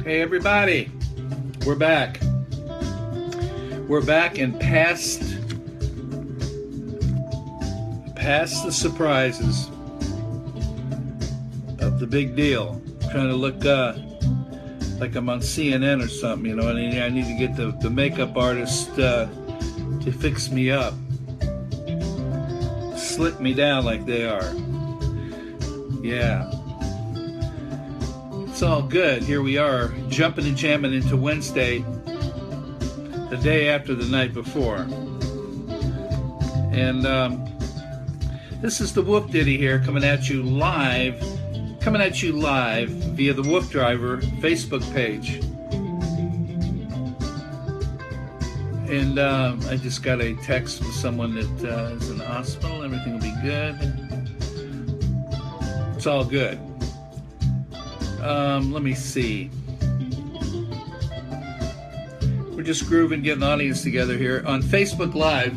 Hey everybody, we're back. We're back and past the surprises of the big deal. I'm trying to look like I'm on CNN or something, you know, and I need to get the makeup artist to fix me up, slick me down like they are. Yeah. It's all good. Here we are, jumping and jamming into Wednesday, the day after the night before. And this is the WooF Ditty here, coming at you live via the WooF Driver Facebook page. And I just got a text from someone that is in the hospital. Everything will be good. It's all good. Let me see. We're just grooving, getting the audience together here on Facebook Live,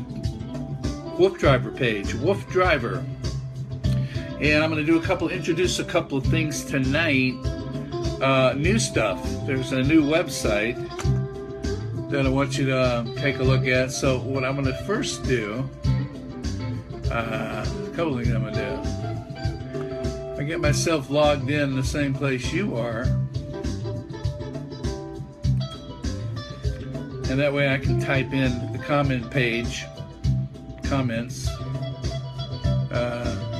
WooF Driver page, WooF Driver. And I'm going to introduce a couple of things tonight. New stuff. There's a new website that I want you to take a look at. So what I'm going to first do, a couple of things I'm going to do. I get myself logged in the same place you are, and that way I can type in the comment page, comments,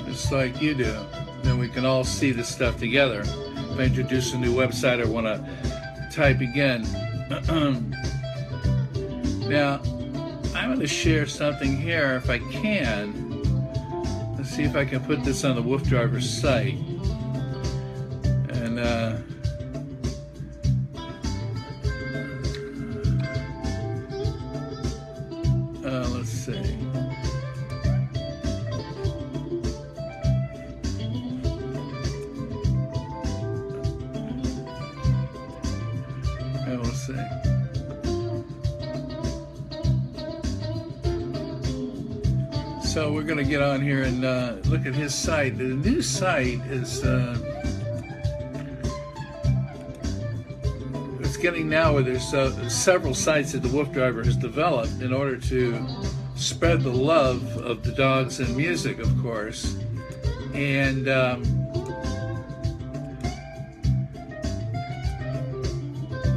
just like you do. Then we can all see this stuff together. If I introduce a new website or want to type again. Now, I'm going to share something here if I can. Let's see if I can put this on the WooF Driver site. And let's see. We'll see. So we're going to get on here and look at his site. The new site is it's getting now where there's several sites that the WooF Driver has developed in order to spread the love of the dogs and music, of course. And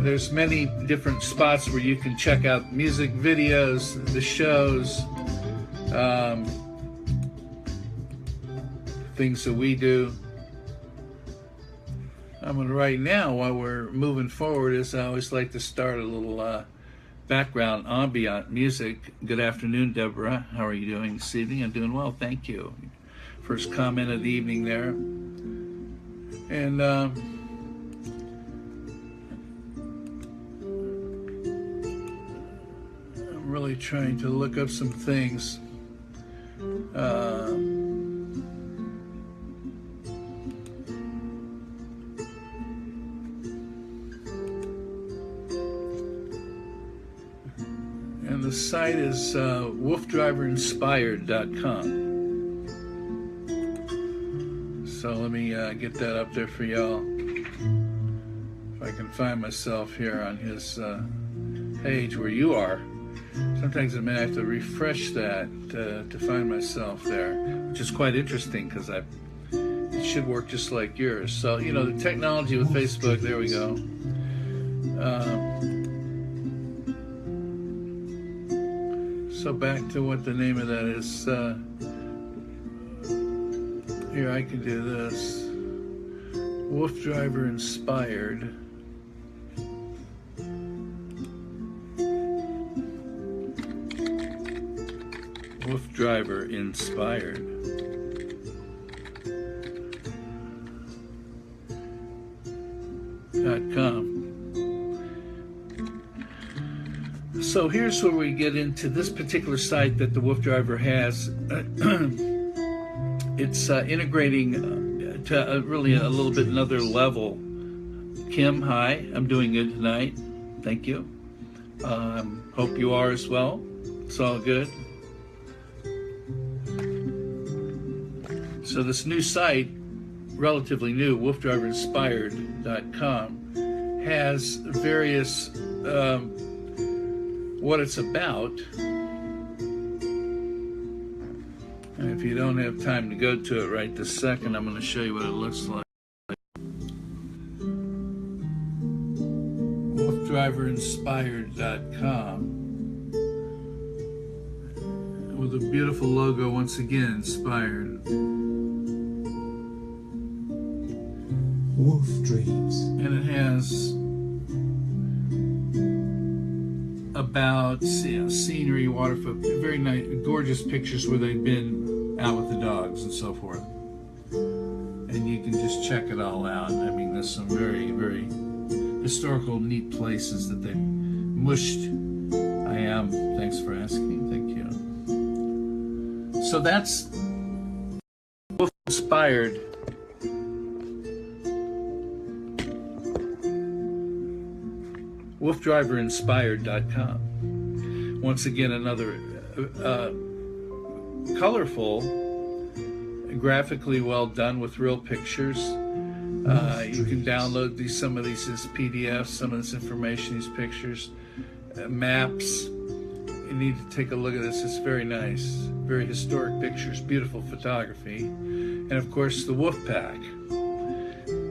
there's many different spots where you can check out music videos, the shows, things that we do. I'm going to right now, while we're moving forward, is I always like to start a little background ambient music. Good afternoon, Deborah. How are you doing this evening? I'm doing well, thank you. First comment of the evening there. And I'm really trying to look up some things. And the site is woofdriverinspired.com. So let me get that up there for y'all. If I can find myself here on his page where you are. Sometimes I may have to refresh that to find myself there, which is quite interesting because it should work just like yours. So, you know, the technology with Facebook, there we go. So back to what the name of that is. Here, I can do this. WooF Driver Inspired. WooF Driver Inspired. .com. So here's where we get into this particular site that the WooF Driver has. It's integrating to really a little bit another level. Kim, hi. I'm doing good tonight. Thank you. Hope you are as well. It's all good. So this new site, relatively new, woofdriverinspired.com, has various what it's about. And if you don't have time to go to it right this second, I'm going to show you what it looks like. WooFdriverInspired.com with a beautiful logo, once again, inspired. Woof Dreams. And it has about scenery, waterfoot, very nice, gorgeous pictures where they've been out with the dogs and so forth. And you can just check it all out. I mean, there's some very, very historical, neat places that they've mushed. I am. Thanks for asking. Thank you. So that's Woof Inspired. WooFdriverInspired.com. Once again, another colorful, graphically well done with real pictures. You can download some of these as PDFs, some of this information, these pictures, maps. You need to take a look at this. It's very nice, very historic pictures, beautiful photography, and of course the Woof Pack.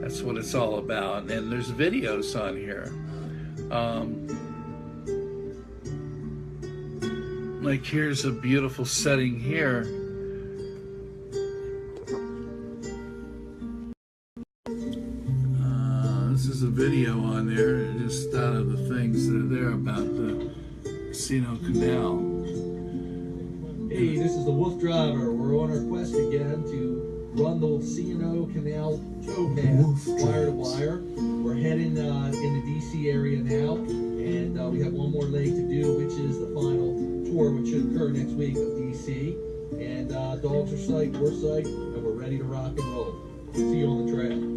That's what it's all about. And there's videos on here. Like here's a beautiful setting here. This is a video on there, just out of the things that are there about the Cno Canal. Hey, this is the Woof Driver. We're on our quest again to run the Cno Canal towpath wire to wire. We're heading in the DC area now, and we have one more leg to do, which is the final tour, which should occur next week of DC. And dogs are psyched, we're psyched, and we're ready to rock and roll. See you on the trail.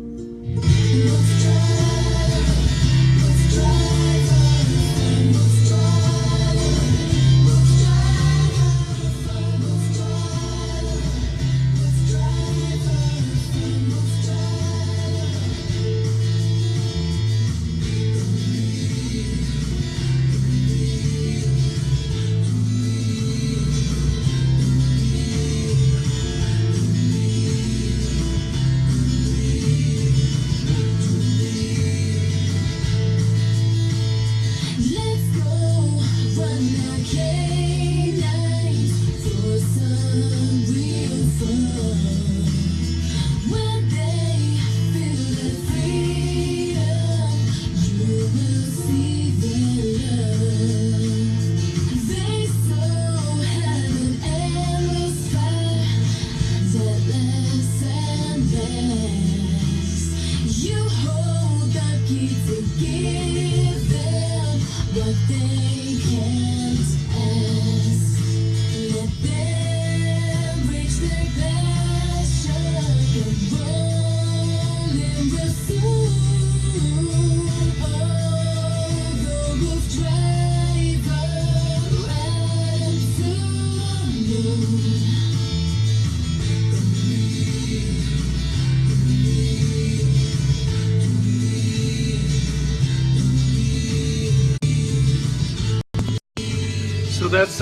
So that's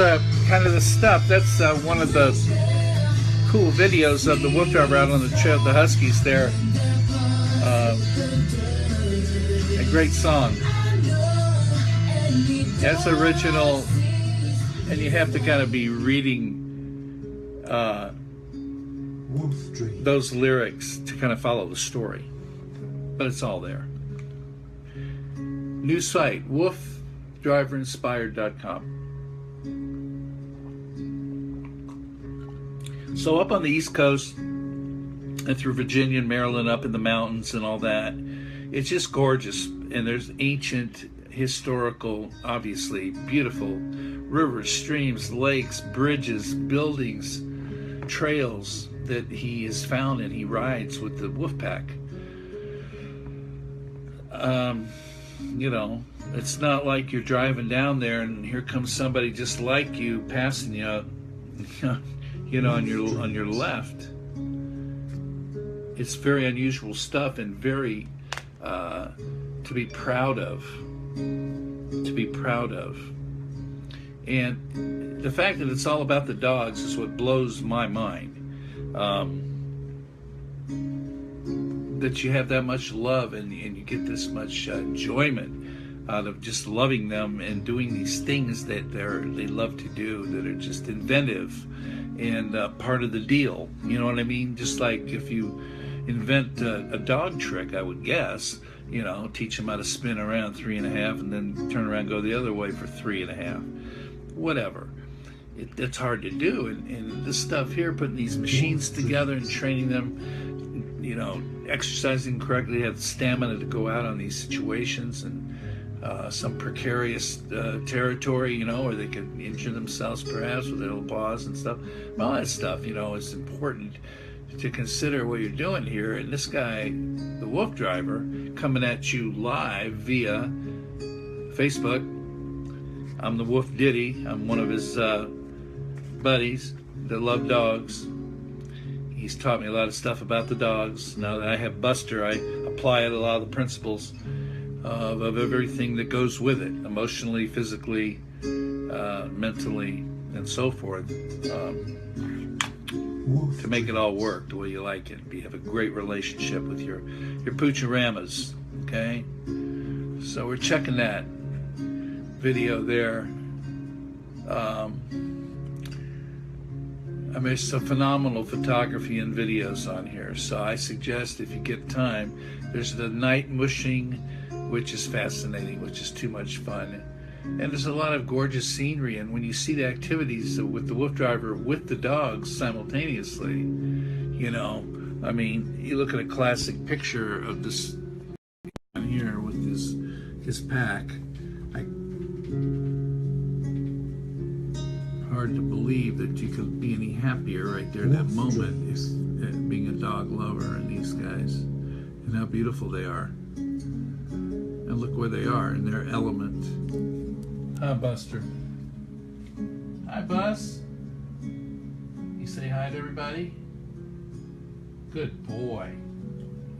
kind of the stuff. That's one of the cool videos of the Woof Driver out on the trail, the Huskies there. A great song. That's original, and you have to kind of be reading those lyrics to kind of follow the story. But it's all there. New site, WooFdriverInspired.com. So up on the East Coast and through Virginia and Maryland, up in the mountains and all that, it's just gorgeous. And there's ancient, historical, obviously beautiful rivers, streams, lakes, bridges, buildings, trails that he has found, and he rides with the Woof Pack. You know, it's not like you're driving down there and here comes somebody just like you passing you, you know, on your left. It's very unusual stuff and very to be proud of. To be proud of. And the fact that it's all about the dogs is what blows my mind. That you have that much love and you get this much enjoyment out of just loving them and doing these things that they love to do, that are just inventive and part of the deal. You know what I mean? Just like if you invent a dog trick, I would guess, you know, teach them how to spin around 3.5 and then turn around and go the other way for 3.5. Whatever. It's hard to do. And this stuff here, putting these machines together and training them, you know, exercising correctly, have the stamina to go out on these situations and some precarious territory, you know, or they could injure themselves perhaps with their little paws and stuff. All that stuff, you know, is important to consider what you're doing here. And this guy, the WooF driver, coming at you live via Facebook. I'm the WooF Ditty. I'm one of his buddies that love dogs. He's taught me a lot of stuff about the dogs. Now that I have Buster, I apply a lot of the principles of everything that goes with it, emotionally, physically, mentally, and so forth, to make it all work the way you like it. You have a great relationship with your poocharamas, okay? So we're checking that video there. I mean, there's some phenomenal photography and videos on here. So I suggest if you get time, there's the night mushing, which is fascinating, which is too much fun. And there's a lot of gorgeous scenery. And when you see the activities with the WooF driver with the dogs simultaneously, you know, I mean, you look at a classic picture of this here with his pack. Hard to believe that you could be any happier right there in that moment, being a dog lover and these guys, and how beautiful they are. And look where they are in their element. Hi, Buster. Hi, Bus. You say hi to everybody? Good boy.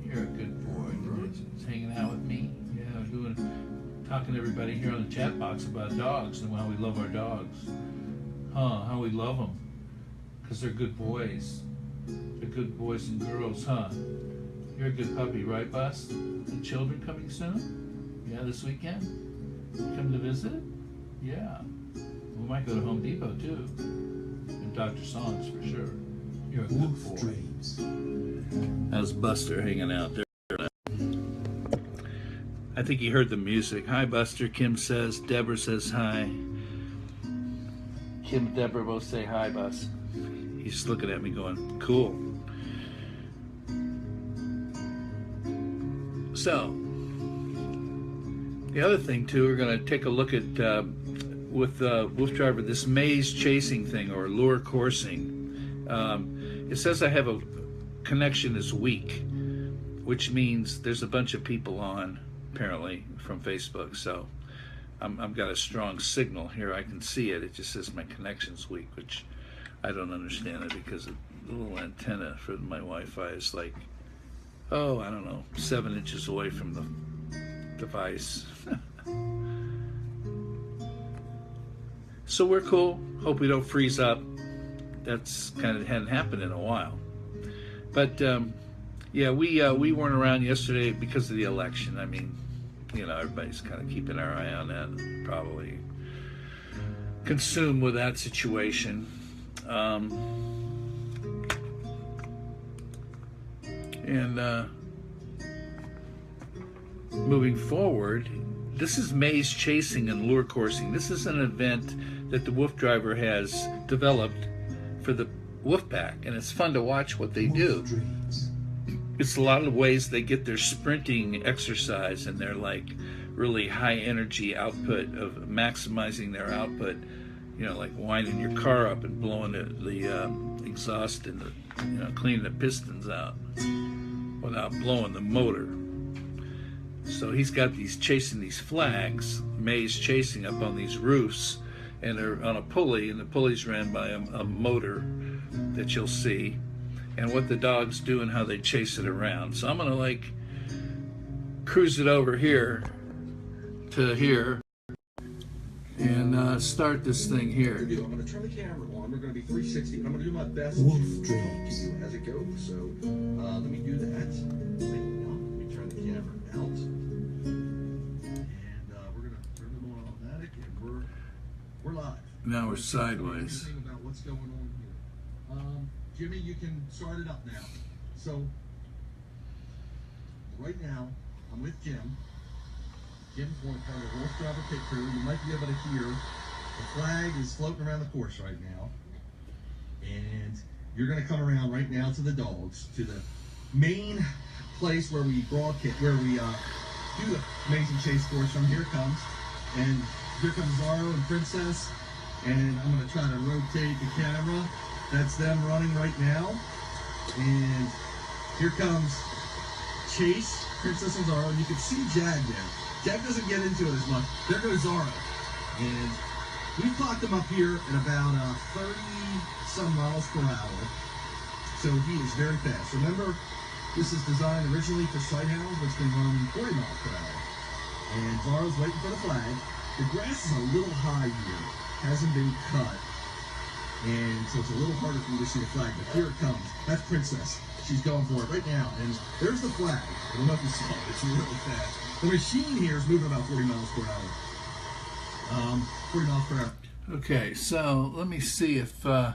You're a good boy. Just hanging out with me. Yeah, talking to everybody here on the chat box about dogs and how we love our dogs. How we love them, because they're good boys. They're good boys and girls, huh? You're a good puppy, right, Bus? The children coming soon? Yeah, this weekend? Come to visit? Yeah. We might go to Home Depot, too. And Dr. Songs, for sure. You're a good boy. How's Buster hanging out there? I think he heard the music. Hi, Buster, Kim says. Deborah says hi. Kim and Deborah both say hi, Bus. He's just looking at me going, cool. So, the other thing too, we're going to take a look at, with WooF driver, this maze chasing thing or lure coursing. It says I have a connection is weak, which means there's a bunch of people on, apparently, from Facebook. So I've got a strong signal here. I can see it. It just says my connection's weak, which I don't understand it because the little antenna for my Wi-Fi is like, oh, I don't know, 7 inches away from the device. So we're cool. Hope we don't freeze up. That's kind of hadn't happened in a while. But yeah, we weren't around yesterday because of the election. I mean, you know, everybody's kind of keeping our eye on that and probably consumed with that situation. Moving forward, this is maze chasing and lure coursing. This is an event that the WooF driver has developed for the WooF pack, and it's fun to watch what they do. It's a lot of ways they get their sprinting exercise and their like really high energy output of maximizing their output, you know, like winding your car up and blowing the exhaust and cleaning the pistons out without blowing the motor. So he's got these chasing these flags, maze chasing up on these roofs, and they're on a pulley, and the pulley's ran by a motor that you'll see, and what the dogs do and how they chase it around. So I'm gonna like cruise it over here to here and start this thing here. I'm going to turn the camera on. We're going to be 360, and I'm going to do my best to talk to you as it goes. So let me do that. Let me turn the camera out, and we're going to turn them on automatic, and we're live. Now we're sideways. About what's going on here. Jimmy, you can start it up now. So right now, I'm with Jim. Jim's one part of the Wolf Driver pit crew. You might be able to hear the flag is floating around the course right now. And you're going to come around right now to the dogs, to the main place where we broadcast, where we do the Amazing Chase course from. Here comes. And here comes Zorro and Princess. And I'm going to try to rotate the camera. That's them running right now. And here comes Chase, Princess, and Zorro. And you can see Jag there. Jag doesn't get into it as much. There goes Zorro. And we clocked him up here at about 30-some miles per hour. So he is very fast. Remember, this is designed originally for sighthounds, which can run 40 miles per hour. And Zorro's waiting for the flag. The grass is a little high here. Hasn't been cut. And so it's a little harder for you to see the flag. But here it comes. That's Princess. She's going for it right now. And there's the flag. I don't know if you saw it. It's really fast. The machine here is moving about 40 miles per hour. 40 miles per hour. Okay, so let me see if we'll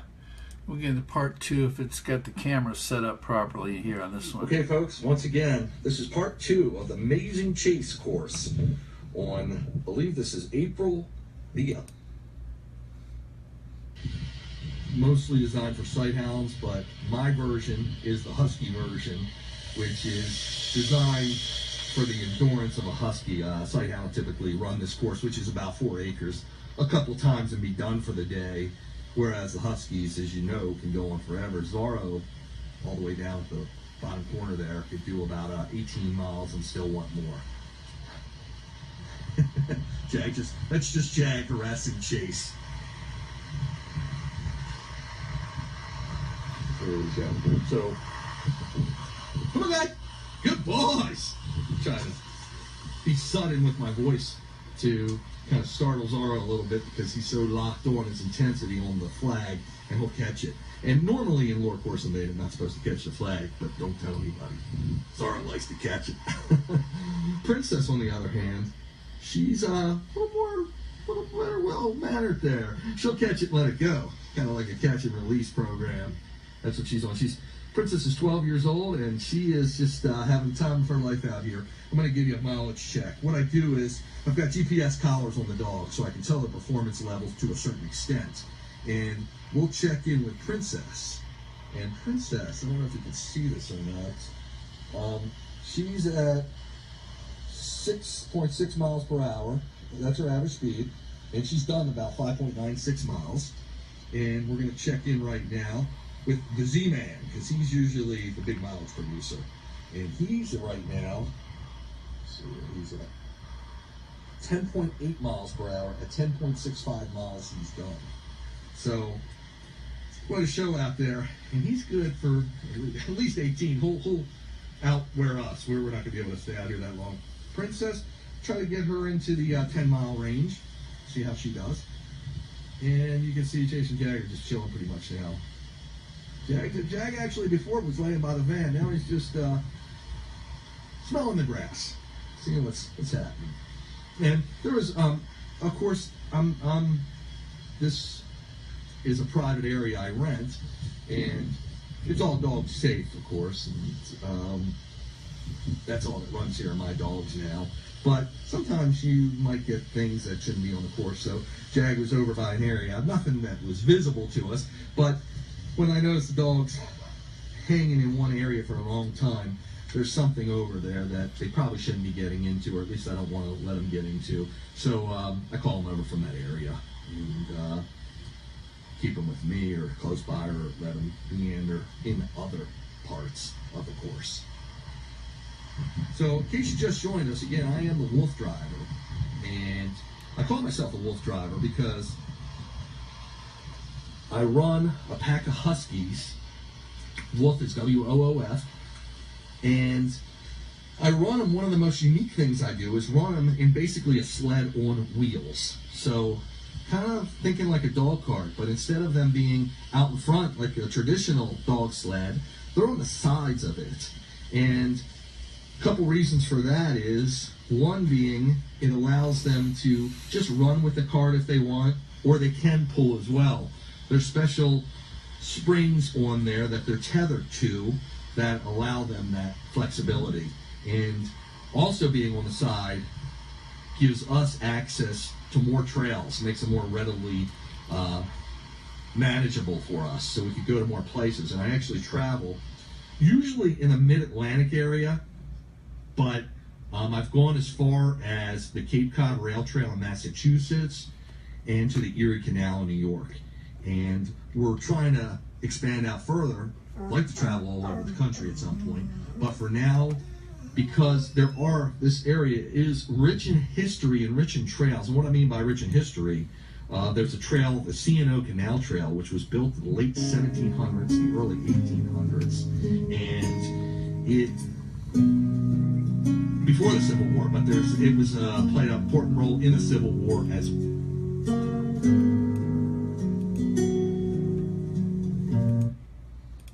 get into part 2 if it's got the camera set up properly here on this one. Okay, folks, once again, this is part 2 of the Amazing Chase course on, I believe this is April the mostly designed for sighthounds, but my version is the Husky version, which is designed for the endurance of a Husky. Sighthound will typically run this course, which is about 4 acres, a couple times and be done for the day, whereas the Huskies, as you know, can go on forever. Zorro, all the way down at the bottom corner there, could do about 18 miles and still want more. That's just Jag harassing Chase. There we go. So, come on, guy. Good boys. I'm trying to be sudden with my voice to kind of startle Zorro a little bit because he's so locked on his intensity on the flag, and he'll catch it. And normally in lure course and bait, I'm not supposed to catch the flag, but don't tell anybody. Zorro likes to catch it. Princess, on the other hand, she's a little better well-mannered there. She'll catch it and let it go, kind of like a catch and release program. That's what she's on. Princess is 12 years old, and she is just having time of her life out here. I'm going to give you a mileage check. What I do is I've got GPS collars on the dog, so I can tell the performance levels to a certain extent. And we'll check in with Princess. And Princess, I don't know if you can see this or not. She's at 6.6 miles per hour. That's her average speed. And she's done about 5.96 miles. And we're going to check in right now with the Z-Man, because he's usually the big mileage producer. And he's right now, let's see where he's at, 10.8 miles per hour. At 10.65 miles, he's done. So, what a show out there. And he's good for at least 18. He'll outwear us. We're not going to be able to stay out here that long. Princess, try to get her into the 10-mile range. See how she does. And you can see Chase and Jag are just chilling pretty much now. Jag actually before was laying by the van. Now he's just smelling the grass, seeing what's happening. And there was, of course, this is a private area I rent, and it's all dog safe, of course. And, that's all that runs here are my dogs now. But sometimes you might get things that shouldn't be on the course. So Jag was over by an area, nothing that was visible to us, but when I noticed the dogs hanging in one area for a long time, there's something over there that they probably shouldn't be getting into, or at least I don't want to let them get into. So I call them over from that area and keep them with me or close by, or let them meander in other parts of the course. So in case you just joined us, again, I am the Wolf Driver, and I call myself a Wolf Driver because I run a pack of Huskies. WooF is WOOF, and I run them. One of the most unique things I do is run them in basically a sled on wheels. So kind of thinking like a dog cart, but instead of them being out in front like a traditional dog sled, they're on the sides of it. And a couple reasons for that is, one being it allows them to just run with the cart if they want, or they can pull as well. There's special springs on there that they're tethered to that allow them that flexibility. And also being on the side gives us access to more trails, makes it more readily manageable for us, so we could go to more places. And I actually travel usually in the mid-Atlantic area, but I've gone as far as the Cape Cod Rail Trail in Massachusetts and to the Erie Canal in New York. And we're trying to expand out further. I'd like to travel all over the country at some point, but for now, because this area is rich in history and rich in trails. And what I mean by rich in history, there's a trail, the Cno Canal Trail, which was built in the late 1700s, the early 1800s, and it before the Civil War, but it was played an important role in the Civil War as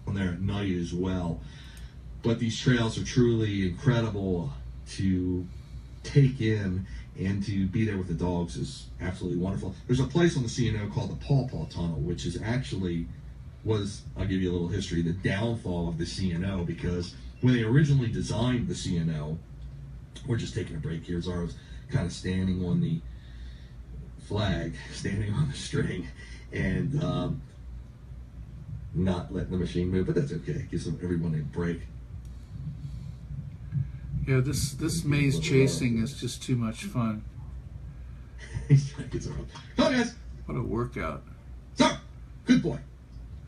on there at night as well. But these trails are truly incredible to take in, and to be there with the dogs is absolutely wonderful. There's a place on the Cno called the Paw Paw Tunnel, which is actually I'll give you a little history, the downfall of the Cno, because when they originally designed the Cno, we're just taking a break here, as I was kind of standing on the flag, standing on the string, and not letting the machine move, but that's okay. It gives everyone a break. Yeah, this maze chasing is just too much fun. He's trying to get around. Come on, guys. What a workout. Sir, good boy.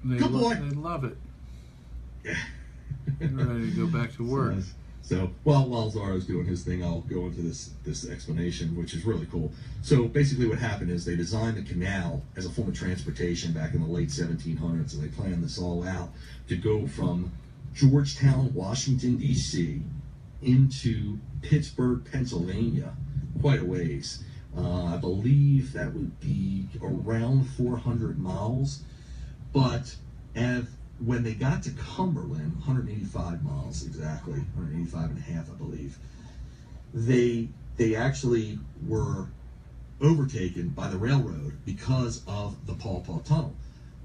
Good boy. They love it. Yeah. They're ready to go back to work. So while Zara's doing his thing, I'll go into this explanation, which is really cool. So basically what happened is they designed the canal as a form of transportation back in the late 1700s, and they planned this all out to go from Georgetown, Washington, D.C., into Pittsburgh, Pennsylvania, quite a ways. I believe that would be around 400 miles. But when they got to Cumberland, 185 miles exactly, 185 and a half, I believe, they actually were overtaken by the railroad because of the Paw Paw Tunnel.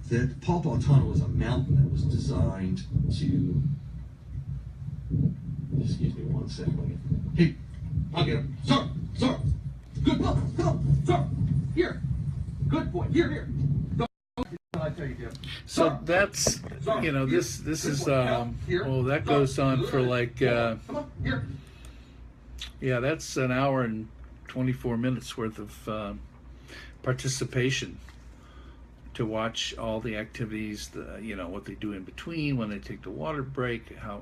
The Paw Paw Tunnel was a mountain that was designed to... Excuse me one second. Hey, I'll get him. Sir, good boy. Come on, sir. Here, good boy. Here. I tell you, so that's, you know, this is that goes on for like yeah, that's an hour and 24 minutes worth of participation to watch all the activities, you know, what they do in between, when they take the water break, how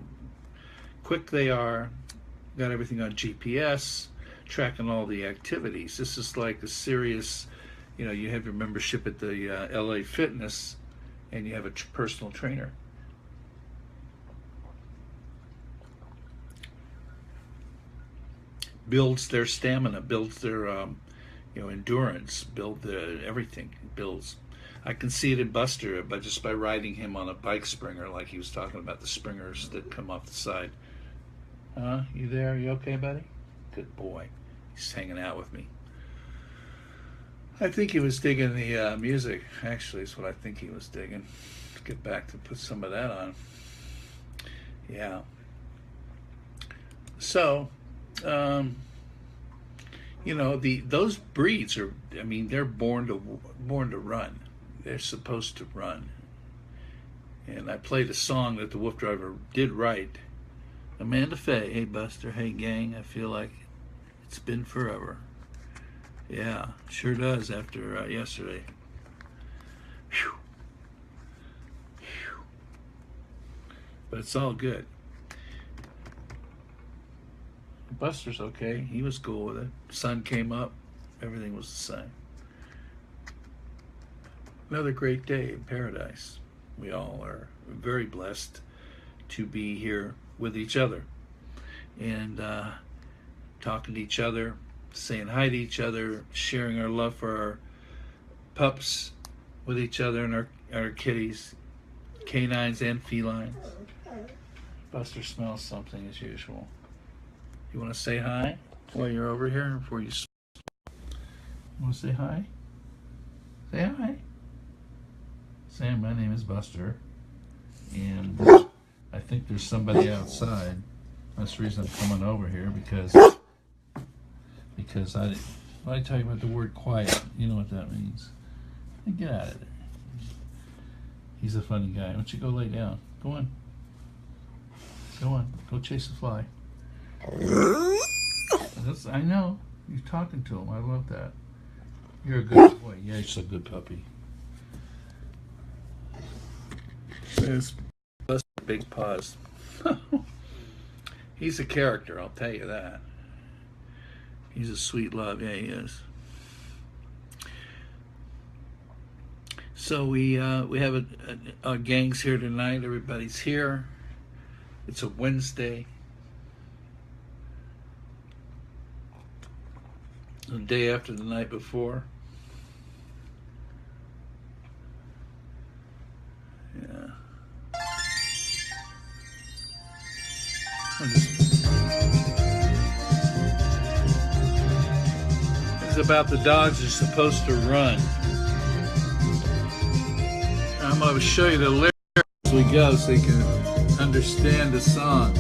quick they are, got everything on GPS, tracking all the activities. This is like a serious, you know, you have your membership at the LA Fitness, and you have a personal trainer. Builds their stamina, builds their endurance, build everything. It builds. I can see it in Buster, but just by riding him on a bike springer, like he was talking about the springers that come off the side. You there? You okay, buddy? Good boy. He's hanging out with me. I think he was digging the music. Actually, is what I think he was digging. Let's get back to put some of that on. Yeah. So, you know, those breeds are. I mean, they're born to run. They're supposed to run. And I played a song that the WooF driver did write. Amanda Faye, hey Buster, hey gang, I feel like it's been forever. Yeah, sure does after yesterday. Whew. Whew. But it's all good. Buster's okay, he was cool with it. Sun came up, everything was the same. Another great day in paradise. We all are very blessed to be here with each other. and talking to each other, saying hi to each other, sharing our love for our pups with each other and our kitties, canines and felines. Buster smells something as usual. You want to say hi while you're over here before you want to say hi? Say hi. Sam, my name is Buster, and I think there's somebody outside. That's the reason I'm coming over here, because when I tell you about the word quiet, you know what that means. And get out of there. He's a funny guy. Why don't you go lay down? Go on. Go on. Go chase the fly. I know. You're talking to him. I love that. You're a good boy. Yeah, you're a good puppy. There's big paws. He's a character, I'll tell you that. He's a sweet love. Yeah, he is. So we have a gang's here tonight. Everybody's here. It's a Wednesday. The day after the night before. Yeah. It's about the dogs are supposed to run. I'm going to show you the lyrics as we go so you can understand the song.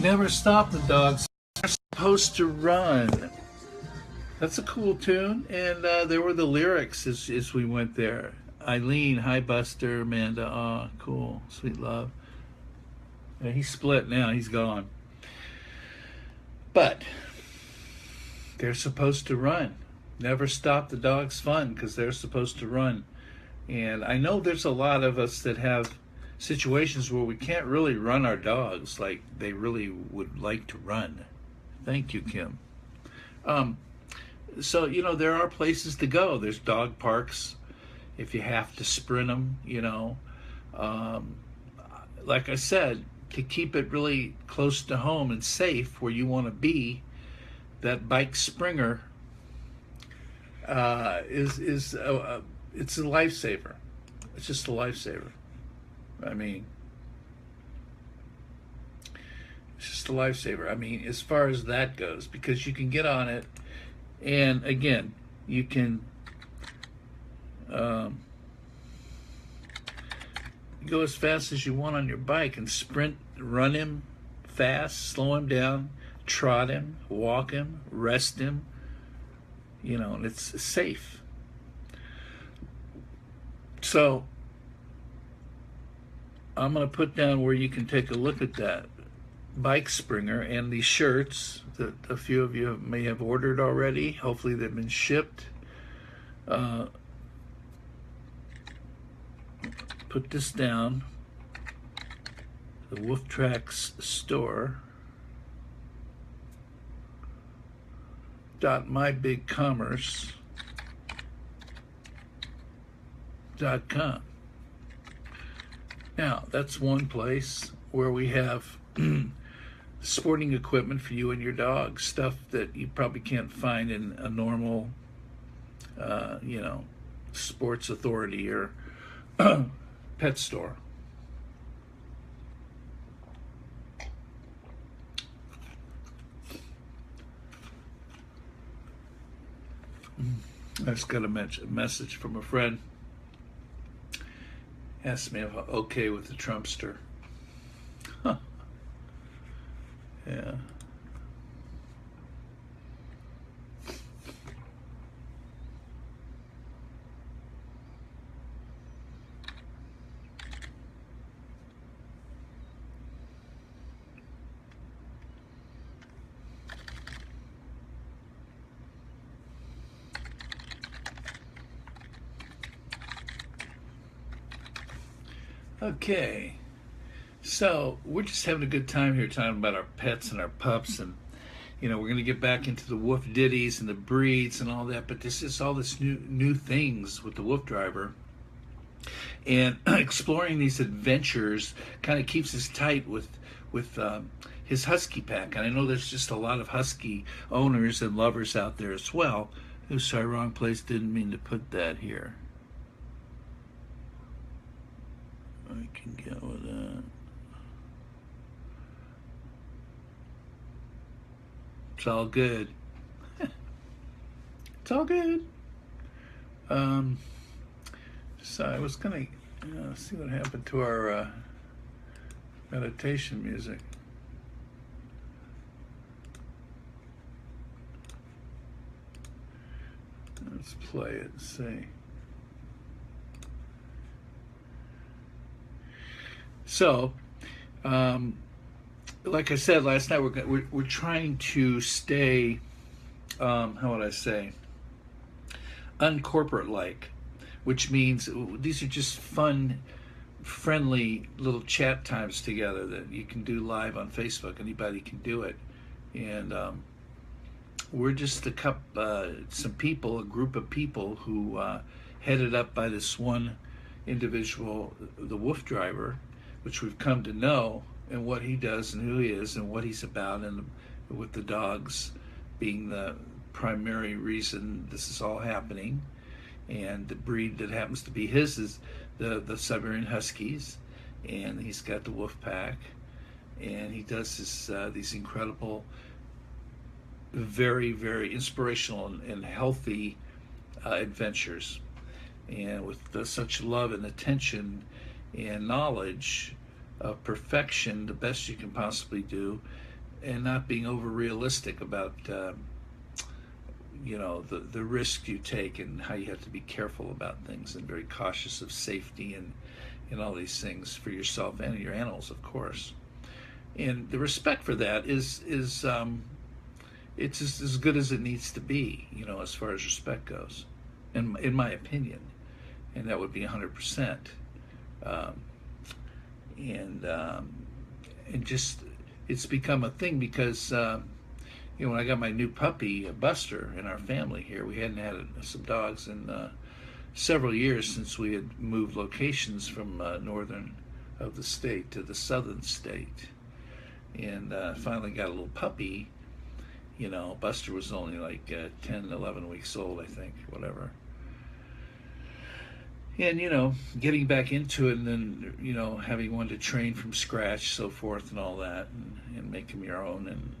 Never stop the dogs. They're supposed to run. That's a cool tune. And there were the lyrics as we went there. Eileen, hi Buster, Amanda, aw, cool, sweet love. Yeah, he's split now, he's gone. But they're supposed to run. Never stop the dog's fun because they're supposed to run. And I know there's a lot of us that have situations where we can't really run our dogs like they really would like to run. Thank you, Kim. So, you know, there are places to go. There's dog parks if you have to sprint them, you know. Like I said, to keep it really close to home and safe where you want to be, that bike springer it's a lifesaver. It's just a lifesaver. I mean, it's just a lifesaver. I mean, as far as that goes, because you can get on it, and again, you can go as fast as you want on your bike and sprint, run him fast, slow him down, trot him, walk him, rest him, you know, and it's safe. So I'm going to put down where you can take a look at that bike springer and these shirts that a few of you may have ordered already. Hopefully they've been shipped. Put this down. The Wolf Tracks store. .mybigcommerce.com. Now, that's one place where we have sporting equipment for you and your dog, stuff that you probably can't find in a normal, you know, Sports Authority or pet store. I just got a message from a friend. Asked me if I'm okay with the Trumpster. Huh. Yeah. Okay, so we're just having a good time here talking about our pets and our pups, and you know, we're going to get back into the WooF ditties and the breeds and all that, but this is all this new things with the WooF driver, and exploring these adventures kind of keeps us tight with his husky pack. And I know there's just a lot of husky owners and lovers out there as well. Oh, sorry, wrong place, didn't mean to put that here. I can get with that. It's all good. It's all good. So I was gonna see what happened to our meditation music. Let's play it and see. So, like I said last night, we're trying to stay, how would I say, uncorporate-like, which means these are just fun, friendly little chat times together that you can do live on Facebook. Anybody can do it, and we're just some people, a group of people who headed up by this one individual, the WooF driver, which we've come to know, and what he does and who he is and what he's about, and with the dogs being the primary reason this is all happening. And the breed that happens to be his is the Siberian Huskies, and he's got the WooF pack, and he does these incredible, very, very inspirational and healthy adventures, and with such love and attention and knowledge of perfection, the best you can possibly do, and not being over realistic about you know, the risk you take and how you have to be careful about things and very cautious of safety and all these things for yourself and your animals, of course. And the respect for that is it's just as good as it needs to be, you know, as far as respect goes, in my opinion, and that would be 100%. And just it's become a thing because you know, when I got my new puppy, Buster, in our family here, we hadn't had some dogs in several years since we had moved locations from northern of the state to the southern state, and finally got a little puppy. You know, Buster was only like 10, 11 weeks old, I think, whatever. And, you know, getting back into it and then, you know, having one to train from scratch, so forth and all that, and make him your own, and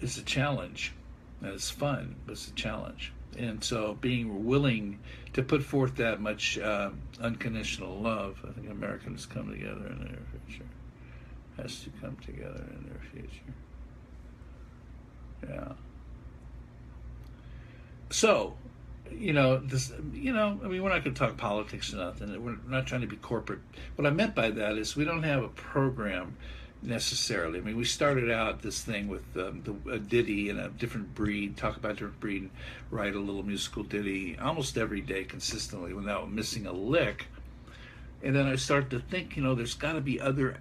is a challenge. And it's fun, but it's a challenge. And so being willing to put forth that much unconditional love, I think Americans come together in their future. Has to come together in their future. Yeah. So, you know, this, you know, I mean, we're not going to talk politics or nothing. We're not trying to be corporate. What I meant by that is we don't have a program necessarily. I mean, we started out this thing with a ditty and a different breed, talk about a different breed, and write a little musical ditty almost every day consistently without missing a lick. And then I started to think, you know, there's got to be other,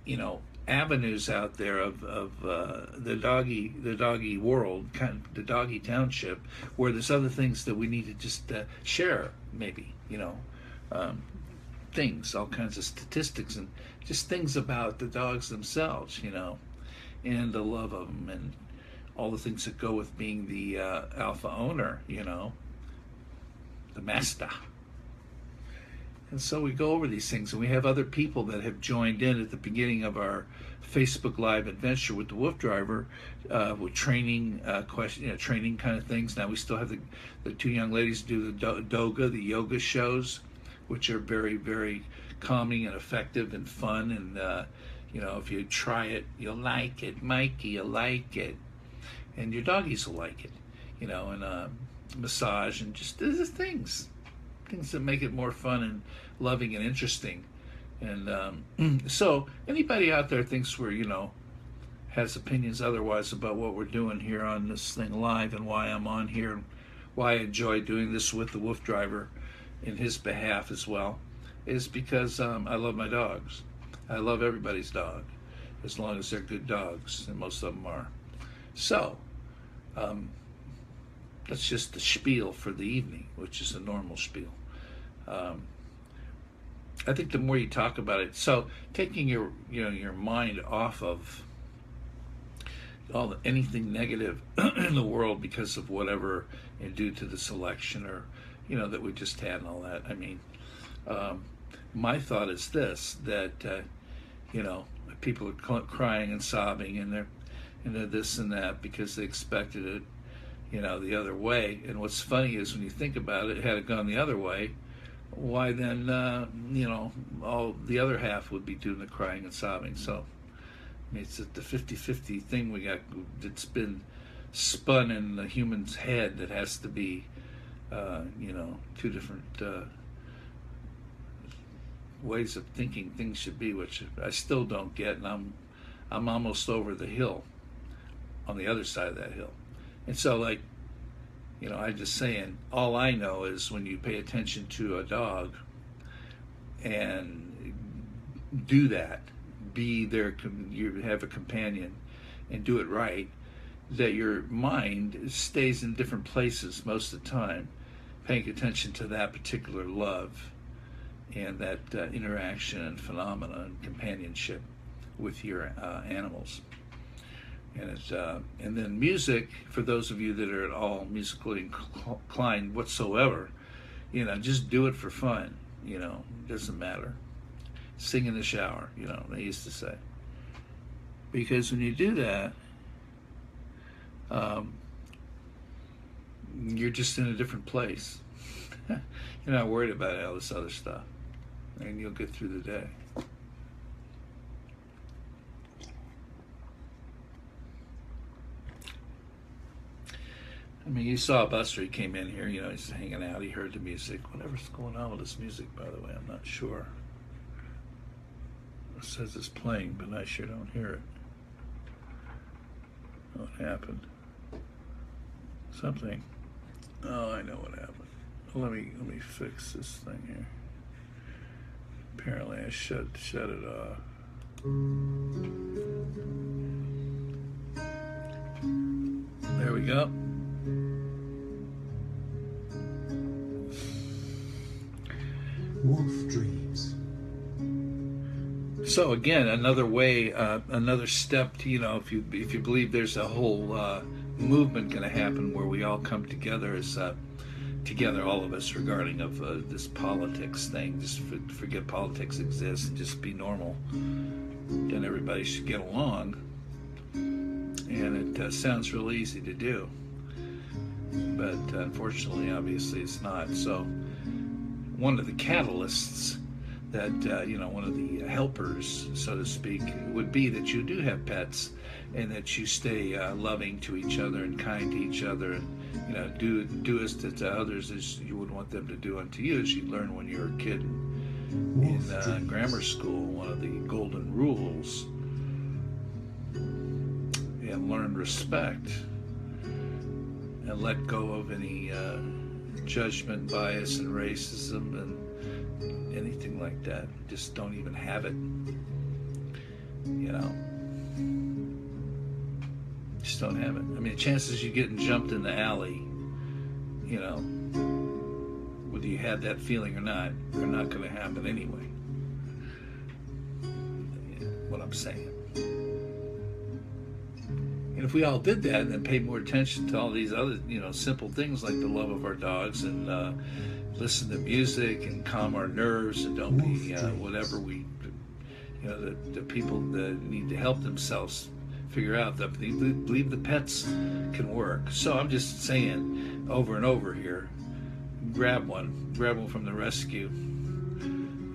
you know, avenues out there of the doggy world, kind of the doggy township, where there's other things that we need to just share, maybe, you know, things, all kinds of statistics and just things about the dogs themselves, you know, and the love of them and all the things that go with being the alpha owner, you know, the master. And so we go over these things, and we have other people that have joined in at the beginning of our Facebook Live adventure with the WooF driver, with training training kind of things. Now we still have the two young ladies do the yoga shows, which are very, very calming and effective and fun. And you know, if you try it, you'll like it, Mikey. You'll like it, and your doggies will like it. You know, and massage and just there's things that make it more fun and loving and interesting. And so anybody out there thinks we're, you know, has opinions otherwise about what we're doing here on this thing live and why I'm on here and why I enjoy doing this with the WooF driver in his behalf as well, is because I love my dogs. I love everybody's dog as long as they're good dogs, and most of them are. So that's just the spiel for the evening, which is a normal spiel. I think the more you talk about it, so taking your mind off of anything negative in the world because of whatever, and due to the selection or, you know, that we just had and all that. I mean, my thought is this, that you know, people are crying and sobbing and they're this and that because they expected it, you know, the other way. And what's funny is when you think about it, had it gone the other way, why then, you know, all the other half would be doing the crying and sobbing. So, I mean, it's the 50-50 thing we got that's been spun in the human's head that has to be, you know, two different ways of thinking things should be, which I still don't get, and I'm almost over the hill, on the other side of that hill. And so, like, you know, I'm just saying, all I know is when you pay attention to a dog and do that, be there, you have a companion and do it right, that your mind stays in different places most of the time, paying attention to that particular love and that interaction and phenomena and companionship with your animals. And it's and then music, for those of you that are at all musically inclined whatsoever, you know, just do it for fun. You know, it doesn't matter. Sing in the shower, you know, they used to say. Because when you do that, you're just in a different place. You're not worried about all this other stuff, and you'll get through the day. mean, you saw Buster. He came in here. You know, he's hanging out. He heard the music. Whatever's going on with this music, by the way, I'm not sure. It says it's playing, but I sure don't hear it. What happened? Something. Oh, I know what happened. Let me fix this thing here. Apparently, I shut it off. There we go. WooF dreams. So again, another way, another step to, you know, if you believe there's a whole movement going to happen where we all come together as together, all of us, regarding of this politics thing. Just forget politics exists and just be normal. Then everybody should get along. And it sounds real easy to do, but unfortunately, obviously, it's not. So one of the catalysts that, you know, one of the helpers, so to speak, would be that you do have pets and that you stay loving to each other and kind to each other, and, you know, do as to others as you would want them to do unto you, as you learn when you were a kid in grammar school. One of the golden rules. And learn respect and let go of any judgment, bias, and racism and anything like that. Just don't even have it, you know. Just don't have it. I mean, the chances you getting jumped in the alley, you know, whether you had that feeling or not, they're not going to happen anyway. You know what I'm saying. And if we all did that and then paid more attention to all these other, you know, simple things like the love of our dogs and listen to music and calm our nerves and don't be whatever we, you know, the people that need to help themselves figure out that they believe the pets can work. So I'm just saying over and over here, grab one from the rescue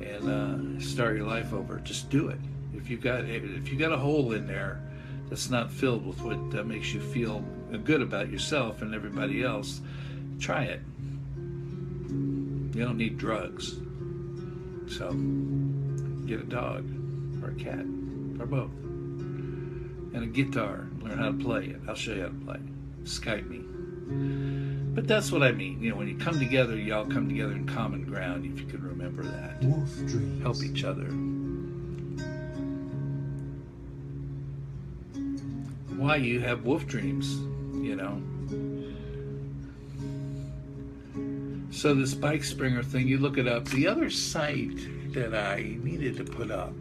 and start your life over. Just do it. If you got a hole in there that's not filled with what makes you feel good about yourself and everybody else, try it. You don't need drugs. So get a dog or a cat or both. And a guitar. Learn how to play it. I'll show you how to play it. Skype me. But that's what I mean. You know, when you come together, you all come together in common ground, if you can remember that. WooF dreams. Help each other. Why you have WooF dreams, you know. So this bike springer thing, you look it up. The other site that I needed to put up,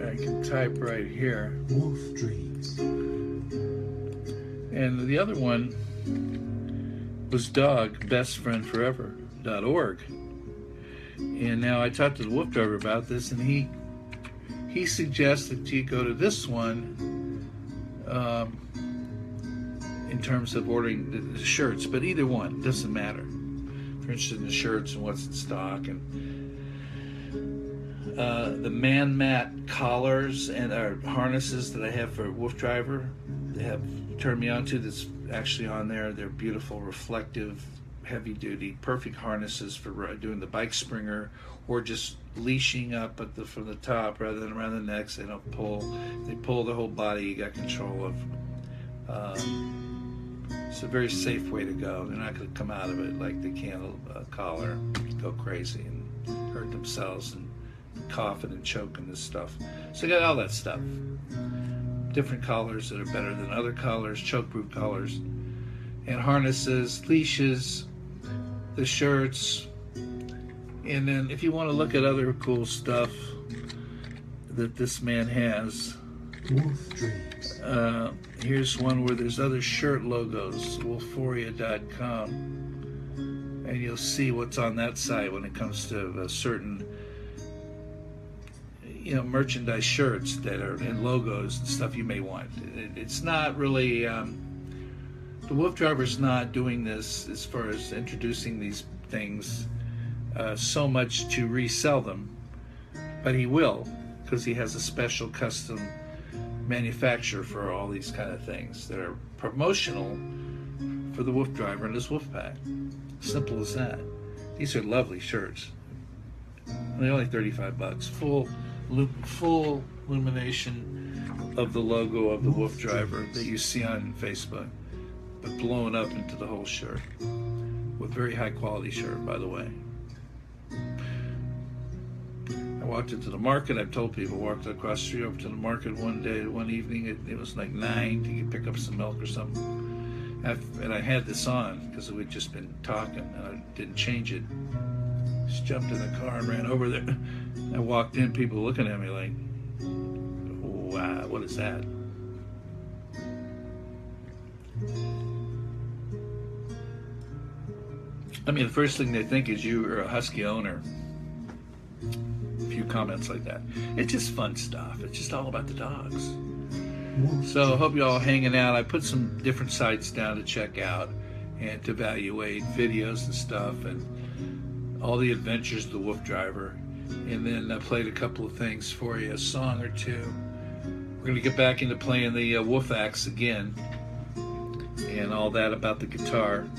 I can type right here. WooF dreams. And the other one was dogbestfriendforever.org. And now I talked to the WooF driver about this, and he suggests that you go to this one in terms of ordering the shirts, but either one, doesn't matter. If you're interested in the shirts and what's in stock, and the man mat collars and harnesses that I have for WooF driver, they have turned me on to, that's actually on there. They're beautiful, reflective, heavy duty, perfect harnesses for doing the bike springer or just leashing up from the top rather than around the necks. They don't pull. They pull the whole body. You got control of. It's a very safe way to go. They're not going to come out of it like they can a collar, go crazy and hurt themselves and coughing and choking and stuff. So you got all that stuff. Different collars that are better than other collars, choke-proof collars, and harnesses, leashes, the shirts. And then if you want to look at other cool stuff that this man has, WooF dreams. here's one where there's other shirt logos, wolforia.com. and you'll see what's on that site when it comes to certain, merchandise, shirts that are in logos and stuff you may want. It's not really, the Wolf Driver's not doing this as far as introducing these things so much to resell them, but he will, because he has a special custom manufacturer for all these kind of things that are promotional for the Wolf Driver and his Wolf Pack. Simple as that. These are lovely shirts. They're only $35. Full illumination of the logo of the Wolf Driver that you see on Facebook, but blown up into the whole shirt. With very high quality shirt, by the way. I walked into the market. I've told people, walked across the street over to the market one evening. It was like 9 to pick up some milk or something. And I had this on because we'd just been talking, and I didn't change it. Just jumped in the car and ran over there. I walked in, people looking at me like, wow, what is that? I mean, the first thing they think is you are a husky owner. A few comments like that. It's just fun stuff. It's just all about the dogs. So I hope you all hanging out. I put some different sites down to check out and to evaluate videos and stuff and all the adventures of the Wolf Driver. And then I played a couple of things for you, a song or two. We're going to get back into playing the Wolf Axe again and all that about the guitar.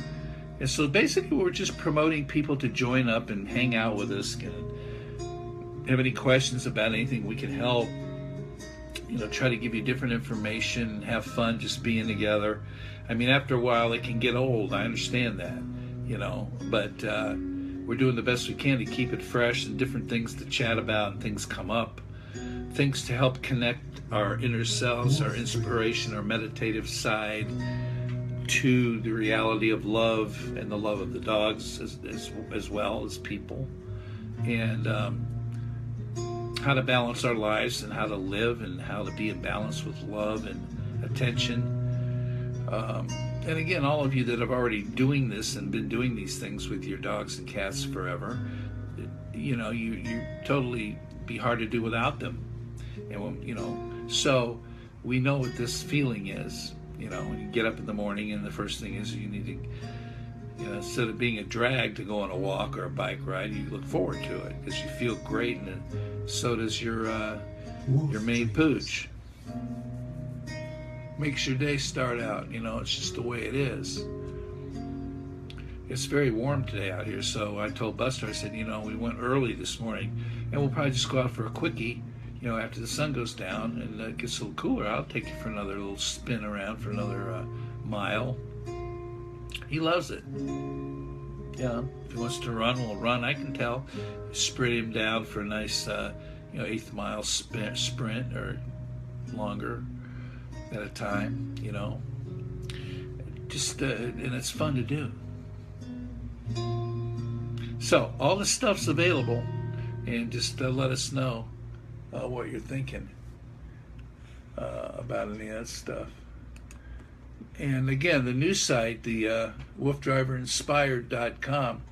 And so basically we're just promoting people to join up and hang out with us. And have any questions about anything we can help. Try to give you different information, have fun just being together. I mean, after a while it can get old, I understand that, but we're doing the best we can to keep it fresh and different things to chat about and things come up. Things to help connect our inner selves, our inspiration, our meditative side to the reality of love and the love of the dogs as well as people. And how to balance our lives and how to live and how to be in balance with love and attention. And again, all of you that have already doing this and been doing these things with your dogs and cats forever, you totally be hard to do without them. And so we know what this feeling is. When you get up in the morning and the first thing is you need to, instead of being a drag to go on a walk or a bike ride, you look forward to it because you feel great, and so does your main pooch. Makes your day start out, it's just the way it is. It's very warm today out here, so I told Buster, I said, we went early this morning, and we'll probably just go out for a quickie, after the sun goes down and it gets a little cooler. I'll take you for another little spin around for another mile. He loves it. Yeah, if he wants to run, we'll run. I can tell. Spread him down for a nice, 8th mile sprint or longer at a time. Just and it's fun to do. So all the stuff's available, and just let us know what you're thinking about any of that stuff. And again, the new site, the wolfdriverinspired.com,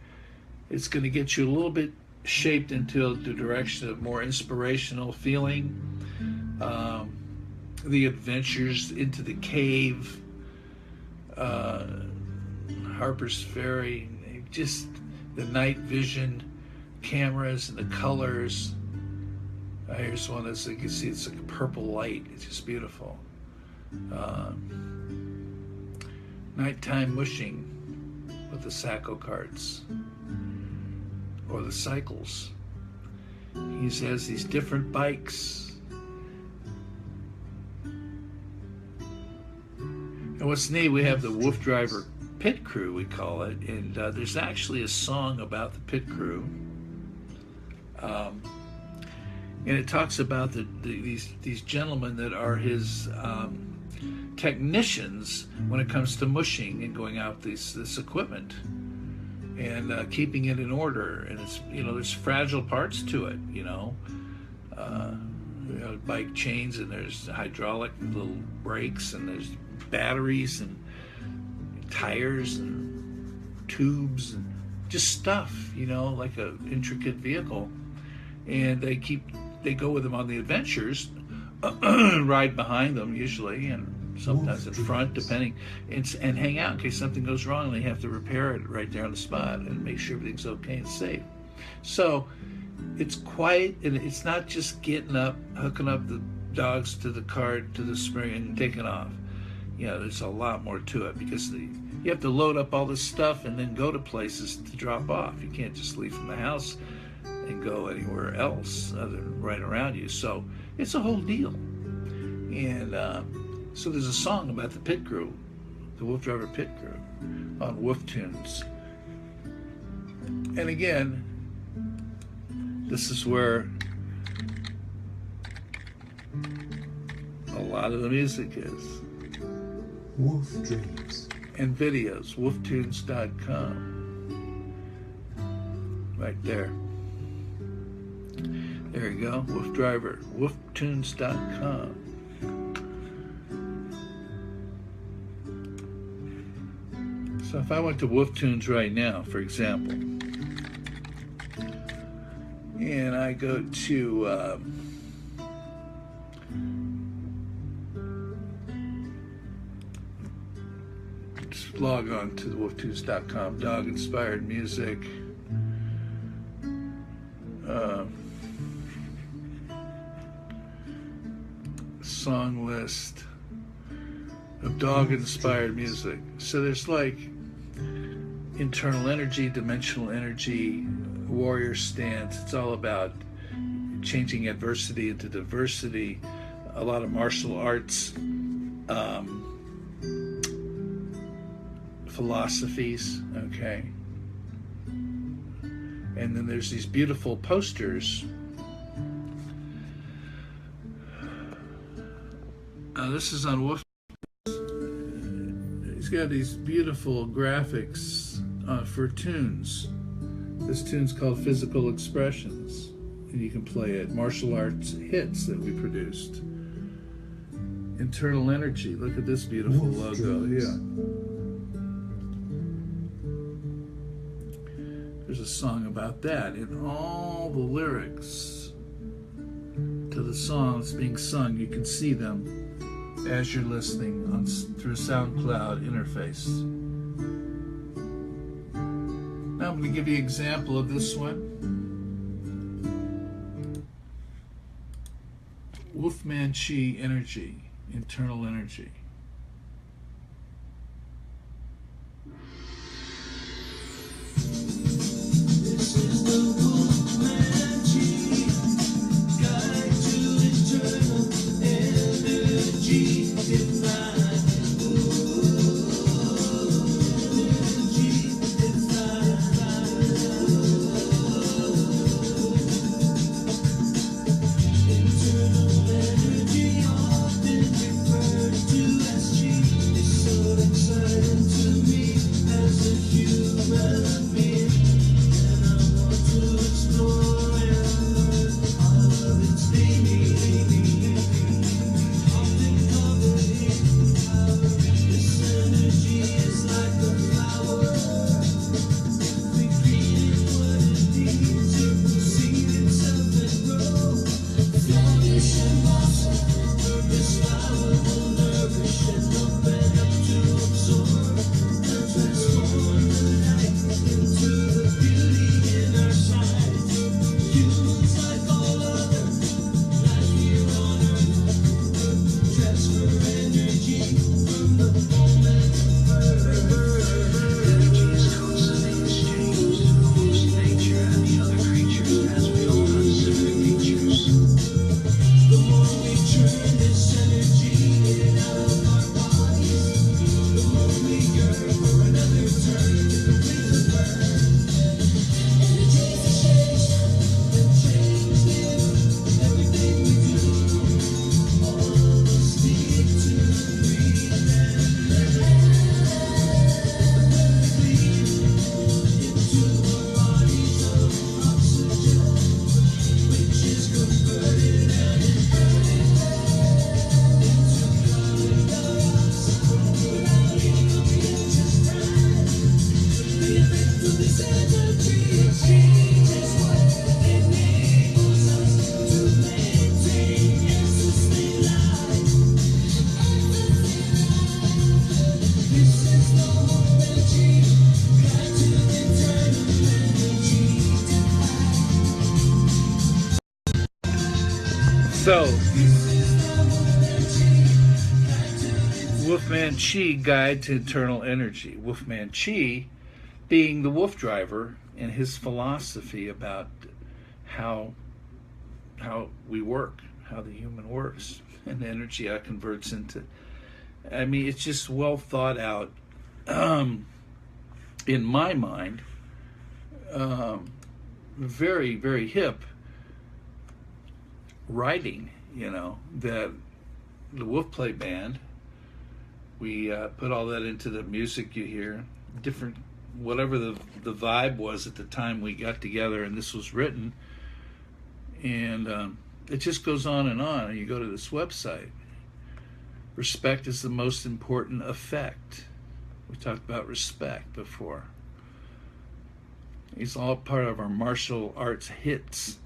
it's going to get you a little bit shaped into the direction of more inspirational feeling, the adventures into the cave, Harper's Ferry, just the night vision cameras and the colors. Here's one that's, you can see, it's like a purple light. It's just beautiful. Nighttime mushing with the Sacco carts or the cycles. He has these different bikes. And what's neat, we have the Wolf Driver Pit Crew, we call it, and there's actually a song about the pit crew. And it talks about these gentlemen that are his technicians when it comes to mushing and going out this equipment and keeping it in order. And it's, there's fragile parts to it, bike chains, and there's hydraulic little brakes, and there's batteries and tires and tubes and just stuff, you know, like a intricate vehicle. And they go with them on the adventures, ride behind them usually, and sometimes in front, depending, and hang out in case something goes wrong and they have to repair it right there on the spot and make sure everything's okay and safe. So it's quiet, and it's not just getting up, hooking up the dogs to the cart, to the spring, and taking off. You know, there's a lot more to it, because you have to load up all this stuff and then go to places to drop off. You can't just leave from the house and go anywhere else other than right around you. So it's a whole deal. And so there's a song about the pit crew, the Wolf Driver pit crew, on WooF Tunes. And again, this is where a lot of the music is. WooF Dreams. And videos, wooftunes.com. Right there. There you go, WooF Driver, wooftunes.com. So if I went to WooF Tunes right now, for example, and I go to just log on to the wooftunes.com, dog-inspired music, song list of dog-inspired music. So there's like internal energy, dimensional energy, warrior stance. It's all about changing adversity into diversity. A lot of martial arts philosophies, okay? And then there's these beautiful posters. This is on WooF. He's got these beautiful graphics for tunes. This tune's called Physical Expressions, and you can play it. Martial arts hits that we produced. Internal energy. Look at this beautiful logo. Yeah. There's a song about that, and all the lyrics to the songs being sung, you can see them as you're listening through SoundCloud interface. Now I'm going to give you an example of this one. Wolfman Chi energy, internal energy. This is the Wolfman Chi, guide to eternal energy divine. Internal energy often referred to Wolfman Chi Guide to Eternal Energy. Wolfman Chi being the wolf driver and his philosophy about how we work, how the human works, and the energy that converts into. I mean, it's just well thought out. In my mind, very, very hip writing, that the Wolf Play Band, we put all that into the music you hear, different, whatever the vibe was at the time we got together and this was written, and it just goes on and on. You go to this website. Respect is the most important effect. We talked about respect before. It's all part of our martial arts hits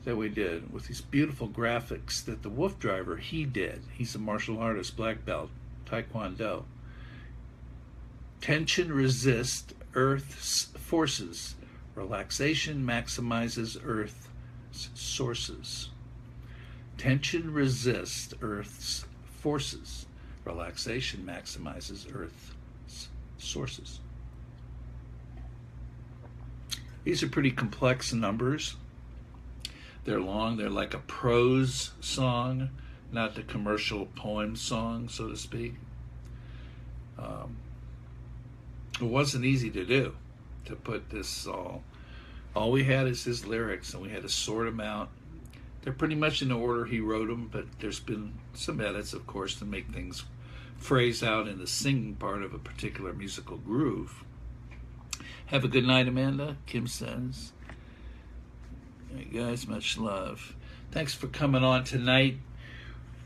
that we did with these beautiful graphics that the Wolf Driver, he did. He's a martial artist, black belt, Taekwondo. Tension resists Earth's forces. Relaxation maximizes Earth's sources. Tension resists Earth's forces. Relaxation maximizes Earth's sources. These are pretty complex numbers. They're long. They're like a prose song, not the commercial poem song, so to speak. It wasn't easy to do, to put this all we had is his lyrics, and we had to sort them out. They're pretty much in the order he wrote them, but there's been some edits, of course, to make things phrase out in the singing part of a particular musical groove. Have a good night, Amanda, Kim says. Hey guys, much love. Thanks for coming on tonight.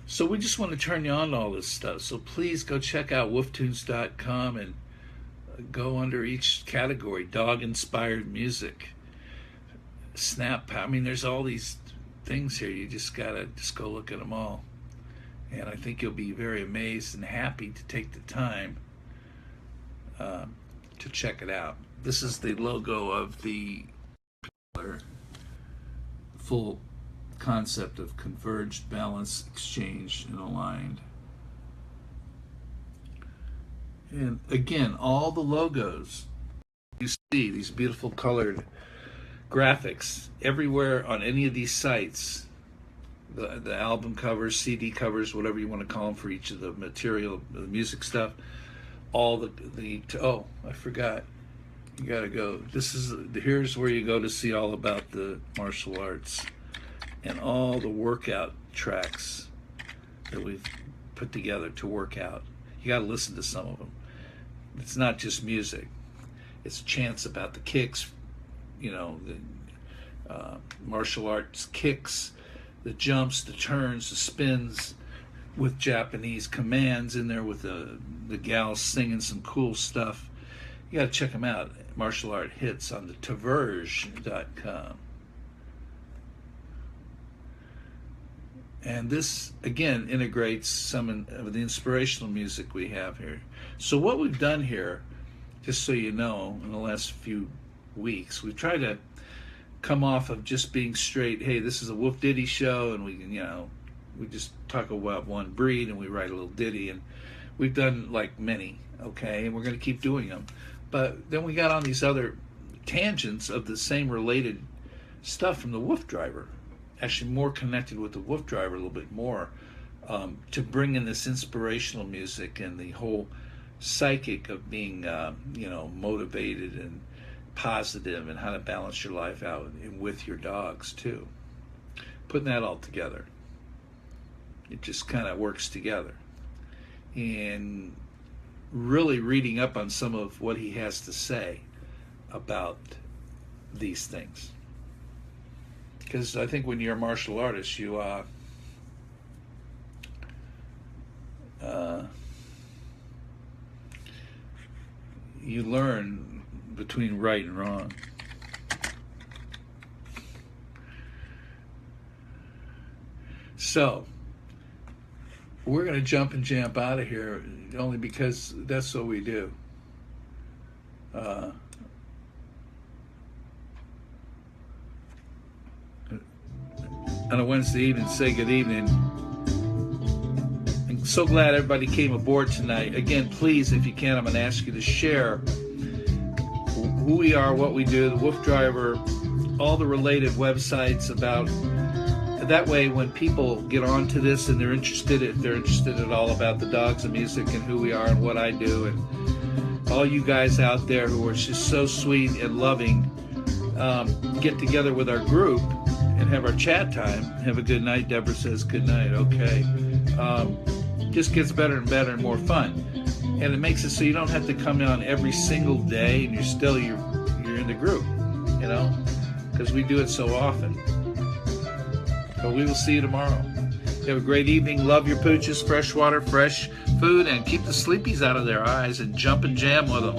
So we just want to turn you on to all this stuff. So please go check out wooftunes.com and go under each category. Dog-inspired music. Snap. I mean, there's all these things here. You just gotta go look at them all. And I think you'll be very amazed and happy to take the time to check it out. This is the logo of the full concept of converged, balanced, exchanged, and aligned. And again, all the logos you see, these beautiful colored graphics everywhere on any of these sites, the album covers, CD covers, whatever you want to call them for each of the material, the music stuff, all oh, I forgot. You gotta go. Here's where you go to see all about the martial arts and all the workout tracks that we've put together to work out. You gotta listen to some of them. It's not just music. It's chants about the kicks, the martial arts kicks, the jumps, the turns, the spins, with Japanese commands in there, with the gals singing some cool stuff. You got to check them out. Martial Art Hits on the Taverge.com. And this, again, integrates some of the inspirational music we have here. So what we've done here, just so you know, in the last few weeks, we've tried to come off of just being straight, hey, this is a Wolf Ditty show, and we just talk about one breed, and we write a little ditty, and we've done like many, okay, and we're going to keep doing them. But then we got on these other tangents of the same related stuff from the Wolf Driver, actually more connected with the Wolf Driver a little bit more, to bring in this inspirational music and the whole psychic of being, motivated and positive, and how to balance your life out and with your dogs too. Putting that all together. It just kind of works together. And really reading up on some of what he has to say about these things. Because I think when you're a martial artist, you learn between right and wrong. So we're going to jump and jamp out of here, only because that's what we do. On a Wednesday evening, say good evening and so glad everybody came aboard tonight. Again, please, if you can, I'm going to ask you to share who we are, what we do, the Wolf Driver, all the related websites about. That way, when people get onto this and they're interested at all about the dogs and music and who we are and what I do, and all you guys out there who are just so sweet and loving, get together with our group and have our chat time. Have a good night. Deborah says good night. Okay. Just gets better and better and more fun, and it makes it so you don't have to come on every single day and you're in the group, you know, because we do it so often. So we will see you tomorrow. You have a great evening. Love your pooches, fresh water, fresh food, and keep the sleepies out of their eyes and jump and jam with them.